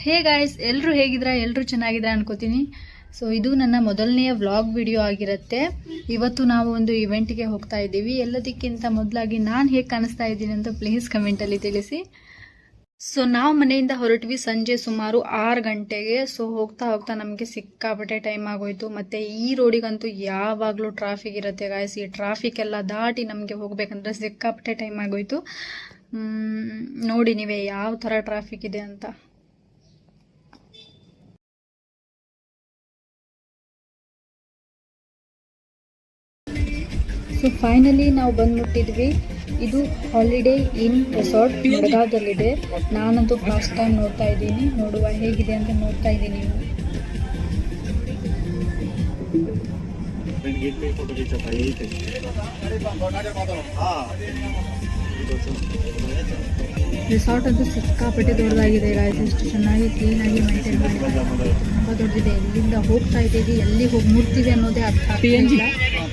Hey guys, ಎಲ್ಲರೂ ಹೇಗಿದ್ದೀರಾ? ಎಲ್ಲರೂ ಚೆನ್ನಾಗಿದ್ದೀರಾ ಅನ್ಕೋತೀನಿ. ಸೊ ಇದು ನನ್ನ ಮೊದಲನೆಯ ವ್ಲಾಗ್ ವಿಡಿಯೋ ಆಗಿರುತ್ತೆ. ಇವತ್ತು ನಾವು ಒಂದು ಇವೆಂಟ್ಗೆ ಹೋಗ್ತಾ ಇದ್ದೀವಿ. ಎಲ್ಲದಕ್ಕಿಂತ ಮೊದಲಾಗಿ ನಾನು ಹೇಗೆ ಕಾಣಿಸ್ತಾ ಇದ್ದೀನಿ ಅಂತ ಪ್ಲೀಸ್ ಕಮೆಂಟಲ್ಲಿ ತಿಳಿಸಿ. ಸೊ ನಾವು ಮನೆಯಿಂದ ಹೊರಟ್ವಿ ಸಂಜೆ ಸುಮಾರು 6 ಗಂಟೆಗೆ. ಸೊ ಹೋಗ್ತಾ ಹೋಗ್ತಾ ನಮಗೆ ಸಿಕ್ಕಾಪಟ್ಟೆ ಟೈಮ್ ಆಗೋಯ್ತು. ಮತ್ತು ಈ ರೋಡಿಗಂತೂ ಯಾವಾಗಲೂ ಟ್ರಾಫಿಕ್ ಇರುತ್ತೆ ಗಾಯ್ಸ್. ಈ ಟ್ರಾಫಿಕ್ ಎಲ್ಲ ದಾಟಿ ನಮಗೆ ಹೋಗ್ಬೇಕಂದ್ರೆ ಸಿಕ್ಕಾಪಟ್ಟೆ ಟೈಮ್ ಆಗೋಯ್ತು. ನೋಡಿ ನೀವೇ ಯಾವ ಥರ ಟ್ರಾಫಿಕ್ ಇದೆ ಅಂತ. ಸೊ ಫೈನಲಿ ನಾವು ಬಂದ್ಬಿಟ್ಟಿದ್ವಿ. ಇದು ಹಾಲಿಡೇ ಇನ್ ರೆಸಾರ್ಟ್ ಬೆಳಗಾವದಲ್ಲಿದೆ. ನಾನಂತೂ ಫಸ್ಟ್ ಟೈಮ್ ನೋಡ್ತಾ ಇದ್ದೀನಿ. ನೋಡುವ ಹೇಗಿದೆ ಅಂತ ನೋಡ್ತಾ ಇದ್ದೀನಿ. ರಿಸಾರ್ಟ್ ಅಂತೂ ಸಿಕ್ಕಾಪಟ್ಟೆ ದೊಡ್ಡದಾಗಿದೆ ಗಾಯ್ಸ್. ಎಷ್ಟು ಚೆನ್ನಾಗಿ ಕ್ಲೀನಾಗಿ ಮೇಂಟೈನ್ ಮಾಡಿದ್ದಾರೆ. ತುಂಬ ದೊಡ್ಡದಿದೆ. ಎಲ್ಲಿಂದ ಹೋಗ್ತಾ ಇದ್ದೀವಿ, ಎಲ್ಲಿ ಹೋಗಿ ಮುಟ್ತೀವಿ ಅನ್ನೋದೇ ಅರ್ಥ ಆಗ್ತಿಲ್ಲ.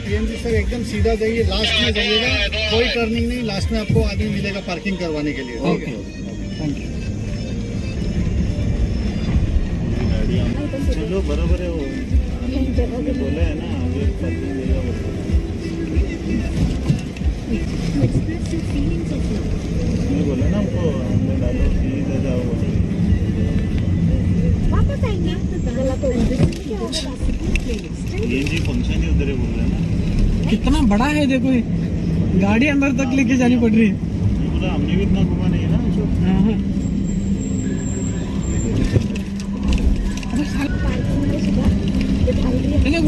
पीएनजी सर एकदम सीधा जाइए, लास्ट में जाइएगा, कोई टर्निंग नहीं, लास्ट में आपको आदमी मिलेगा पार्किंग करवाने के लिए. Okay, thank you. चलो बराबर है, वो बोला है ना आगे पार्किंग देगा. मैं बोला ना हमको अंदर डालो, सीधा जाओ. वापस आएंगे पीएनजी फंक्शन ही उधर है बोल रहे हैं ना. कितना बड़ा है देखो, गाड़ी अंदर तक लेके जानी पड़ रही है. पूरा हमने भी इतना घुमा नहीं है ना.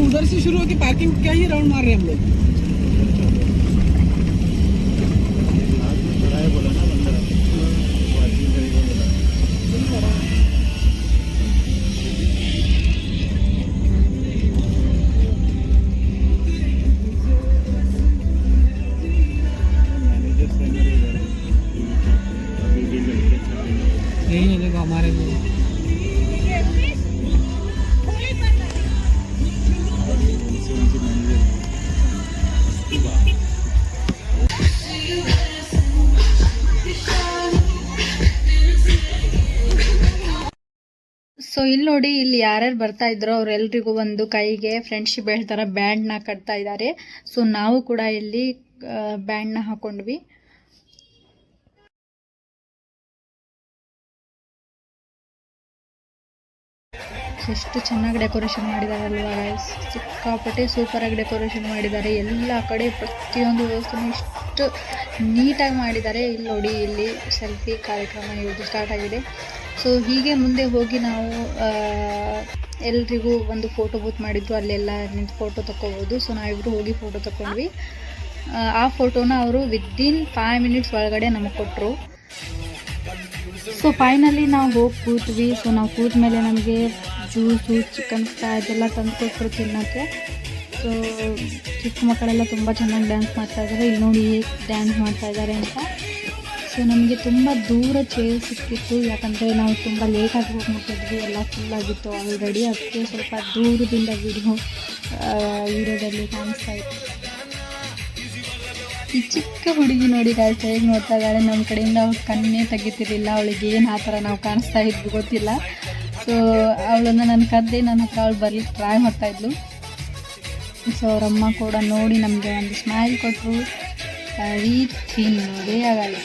उधर से शुरू होकर पार्किंग क्या ही राउंड मार रहे हैं हम लोग. बोला ना अंदर पार्किंग करेगा बोला. यही है देखो हमारे लोग. ಸೊ ಇಲ್ಲಿ ನೋಡಿ, ಇಲ್ಲಿ ಯಾರ್ಯಾರು ಬರ್ತಾ ಇದ್ರೋ ಅವರೆಲ್ರಿಗೂ ಒಂದು ಕೈಗೆ ಫ್ರೆಂಡ್ಶಿಪ್ ಹೇಳ್ತಾರ ಬ್ಯಾಂಡ್ನ ಕಟ್ತಾ ಇದ್ದಾರೆ. ಸೊ ನಾವು ಕೂಡ ಇಲ್ಲಿ ಬ್ಯಾಂಡ್ನ ಹಾಕೊಂಡ್ವಿ. ಎಷ್ಟು ಚೆನ್ನಾಗಿ ಡೆಕೋರೇಷನ್ ಮಾಡಿದ್ದಾರೆ ಅಲ್ವಾ ಗೈಸ್. ಸಿಕ್ಕಾಪಟ್ಟೆ ಸೂಪರಾಗಿ ಡೆಕೋರೇಷನ್ ಮಾಡಿದ್ದಾರೆ. ಎಲ್ಲ ಕಡೆ ಪ್ರತಿಯೊಂದು ವ್ಯವಸ್ಥೆನೂ ಇಷ್ಟು ನೀಟಾಗಿ ಮಾಡಿದ್ದಾರೆ. ಇಲ್ಲಿ ನೋಡಿ, ಇಲ್ಲಿ ಸೆಲ್ಫಿ ಕಾರ್ಯಕ್ರಮ ಇವತ್ತು ಸ್ಟಾರ್ಟ್ ಆಗಿದೆ. ಸೊ ಹೀಗೆ ಮುಂದೆ ಹೋಗಿ ನಾವು ಎಲ್ರಿಗೂ ಒಂದು ಫೋಟೋ ಬೂತ್ ಮಾಡಿದ್ರು. ಅಲ್ಲೆಲ್ಲ ನಿಂತು ಫೋಟೋ ತಗೋಬೋದು. ಸೊ ನಾವಿಬ್ಬರು ಹೋಗಿ ಫೋಟೋ ತಗೊಂಡ್ವಿ. ಆ ಫೋಟೋನ ಅವರು ವಿದಿನ್ 5 ಮಿನಿಟ್ಸ್ ಒಳಗಡೆ ನಮಗೆ ಕೊಟ್ಟರು. ಸೊ ಫೈನಲಿ ನಾವು ಹೋಗಿ ಕೂತ್ವಿ. ಸೊ ನಾವು ಕೂತ ಮೇಲೆ ನಮಗೆ ಜ್ಯೂಸು, ಚಿಕನ್ ಫ್ರೈ ಅದೆಲ್ಲ ತಂದು ಕೊಟ್ಟರು ತಿನ್ನೋಕ್ಕೆ. ಸೊ ಚಿಕ್ಕ ಮಕ್ಕಳೆಲ್ಲ ತುಂಬ ಚೆನ್ನಾಗಿ ಡ್ಯಾನ್ಸ್ ಮಾಡ್ತಾಯಿದ್ದಾರೆ. ಇಲ್ಲಿ ನೋಡಿ ಹೇಗೆ ಡ್ಯಾನ್ಸ್ ಮಾಡ್ತಾಯಿದ್ದಾರೆ ಅಂತ. ಸೊ ನಮಗೆ ತುಂಬ ದೂರ ಚೇರ್ ಸಿಕ್ಕಿತ್ತು, ಯಾಕಂದರೆ ನಾವು ತುಂಬ ಲೇಟಾಗಿ ಹೋಗಿ ಮುಟ್ಟಿದ್ವಿ. ಎಲ್ಲ ಫುಲ್ಲಾಗಿತ್ತು ಆಲ್ರೆಡಿ. ಅದಕ್ಕೆ ಸ್ವಲ್ಪ ದೂರದಿಂದ ವಿಡಿಯೋದಲ್ಲಿ ಕಾಣಿಸ್ತಾ ಇತ್ತು. ಈ ಚಿಕ್ಕ ಹುಡುಗಿ ನೋಡಿ ಗಾಯ್ಸ್ ಹೇಗೆ ನೋಡ್ತಾ ಇದ್ದಾಳೆ. ನಮ್ಮ ಕಡೆಯಿಂದ ಅವ್ಳು ಕಣ್ಣೇ ತೆಗಿತಿರ್ಲಿಲ್ಲ. ಅವಳಿಗೆ ಏನು ಆ ಥರ ನಾವು ಕಾಣಿಸ್ತಾ ಇದ್ವಿ ಗೊತ್ತಿಲ್ಲ. ಸೊ ಅವಳನ್ನು ನಾನು ಕರೆದೆ, ನನ್ನ ಹತ್ರ ಅವಳು ಬರ್ಲಿಕ್ಕೆ ಟ್ರೈ ಮಾಡ್ತಾಯಿದ್ಲು. ಸೊ ಅವರಮ್ಮ ಕೂಡ ನೋಡಿ ನಮಗೆ ಒಂದು ಸ್ಮೈಲ್ ಕೊಟ್ಟರು. ರೀತಿ ನೋಡೇ ಆಗಲ್ಲ.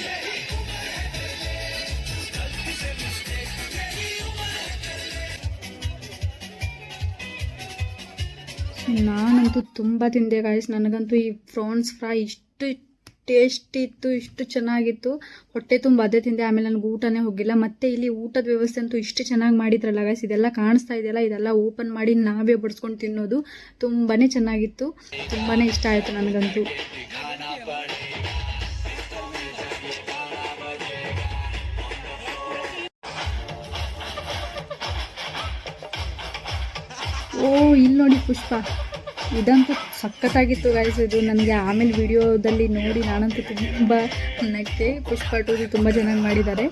ನಾನಂತೂ ತುಂಬ ತಿಂದೆ ಗಾಯ್ಸ್. ನನಗಂತೂ ಈ ಫ್ರಾನ್ಸ್ ಫ್ರೈ ಇಷ್ಟು ಟೇಸ್ಟ್ ಇತ್ತು, ಇಷ್ಟು ಚೆನ್ನಾಗಿತ್ತು. ಹೊಟ್ಟೆ ತುಂಬ ಅದೇ ತಿಂದೆ. ಆಮೇಲೆ ನನಗೆ ಊಟನೇ ಹೋಗಿಲ್ಲ. ಮತ್ತು ಇಲ್ಲಿ ಊಟದ ವ್ಯವಸ್ಥೆ ಅಂತೂ ಇಷ್ಟು ಚೆನ್ನಾಗಿ ಮಾಡಿದ್ರಲ್ಲ ಗಾಯ್ಸ್. ಇದೆಲ್ಲ ಕಾಣಿಸ್ತಾ ಇದೆಯಲ್ಲ, ಇದೆಲ್ಲ ಓಪನ್ ಮಾಡಿ ನಾವೇ ಬಡಿಸ್ಕೊಂಡು ತಿನ್ನೋದು. ತುಂಬಾ ಚೆನ್ನಾಗಿತ್ತು. ತುಂಬಾ ಇಷ್ಟ ಆಯಿತು ನನಗಂತೂ. ಓ ಇಲ್ಲಿ ನೋಡಿ ಪುಷ್ಪ, ಇದಂತೂ ಸಖತ್ತಾಗಿತ್ತು ಗಾಯ್ಸ್. ಇದು ನನಗೆ ಆಮೇಲೆ ವಿಡಿಯೋದಲ್ಲಿ ನೋಡಿ ನಾನಂತೂ ತುಂಬ ನಕ್ಕೆ. ಪುಷ್ಪ 2 ತುಂಬ ಚೆನ್ನಾಗಿ ಮಾಡಿದ್ದಾರೆ.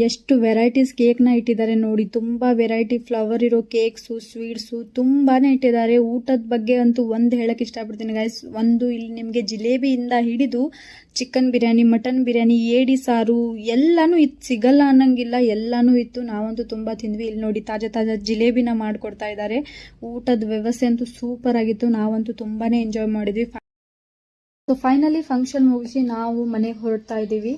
ಎಷ್ಟು ವೆರೈಟೀಸ್ ಕೇಕ್ನ ಇಟ್ಟಿದ್ದಾರೆ ನೋಡಿ. ತುಂಬ ವೆರೈಟಿ ಫ್ಲವರ್ ಇರೋ ಕೇಕ್ಸು, ಸ್ವೀಟ್ಸು ತುಂಬಾ ಇಟ್ಟಿದ್ದಾರೆ. ಊಟದ ಬಗ್ಗೆ ಅಂತೂ ಒಂದು ಹೇಳಕ್ಕೆ ಇಷ್ಟಪಡ್ತೀನಿ ಗೈಸ್. ಇಲ್ಲಿ ನಿಮಗೆ ಜಿಲೇಬಿಯಿಂದ ಹಿಡಿದು ಚಿಕನ್ ಬಿರಿಯಾನಿ, ಮಟನ್ ಬಿರಿಯಾನಿ, ಏಡಿ ಸಾರು ಎಲ್ಲನೂ ಇತ್ತು. ಸಿಗಲ್ಲ ಅನ್ನಂಗಿಲ್ಲ, ಎಲ್ಲನೂ ಇತ್ತು. ನಾವಂತೂ ತುಂಬ ತಿಂದ್ವಿ. ಇಲ್ಲಿ ನೋಡಿ ತಾಜಾ ಜಿಲೇಬಿನ ಮಾಡಿಕೊಡ್ತಾ ಇದ್ದಾರೆ. ಊಟದ ವ್ಯವಸ್ಥೆ ಅಂತೂ ಸೂಪರ್ ಆಗಿತ್ತು. ನಾವಂತೂ ತುಂಬಾ ಎಂಜಾಯ್ ಮಾಡಿದ್ವಿ. ಸೊ ಫೈನಲಿ ಫಂಕ್ಷನ್ ಮುಗಿಸಿ ನಾವು ಮನೆಗೆ ಹೊರಡ್ತಾ ಇದ್ದೀವಿ.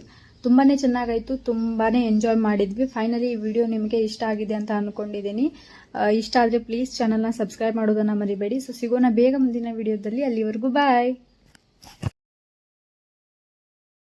ತುಂಬಾ ಚೆನ್ನಾಗಾಯಿತು, ತುಂಬಾ ಎಂಜಾಯ್ ಮಾಡಿದ್ವಿ. ಫೈನಲಿ ಈ ವಿಡಿಯೋ ನಿಮಗೆ ಇಷ್ಟ ಆಗಿದೆ ಅಂತ ಅಂದ್ಕೊಂಡಿದ್ದೀನಿ. ಇಷ್ಟ ಆದರೆ ಪ್ಲೀಸ್ ಚಾನಲ್ನ ಸಬ್ಸ್ಕ್ರೈಬ್ ಮಾಡೋದನ್ನು ಮರಿಬೇಡಿ. ಸೊ ಸಿಗೋಣ ಬೇಗ ಮುಂದಿನ ವಿಡಿಯೋದಲ್ಲಿ. ಅಲ್ಲಿವರೆಗೂ ಬಾಯ್.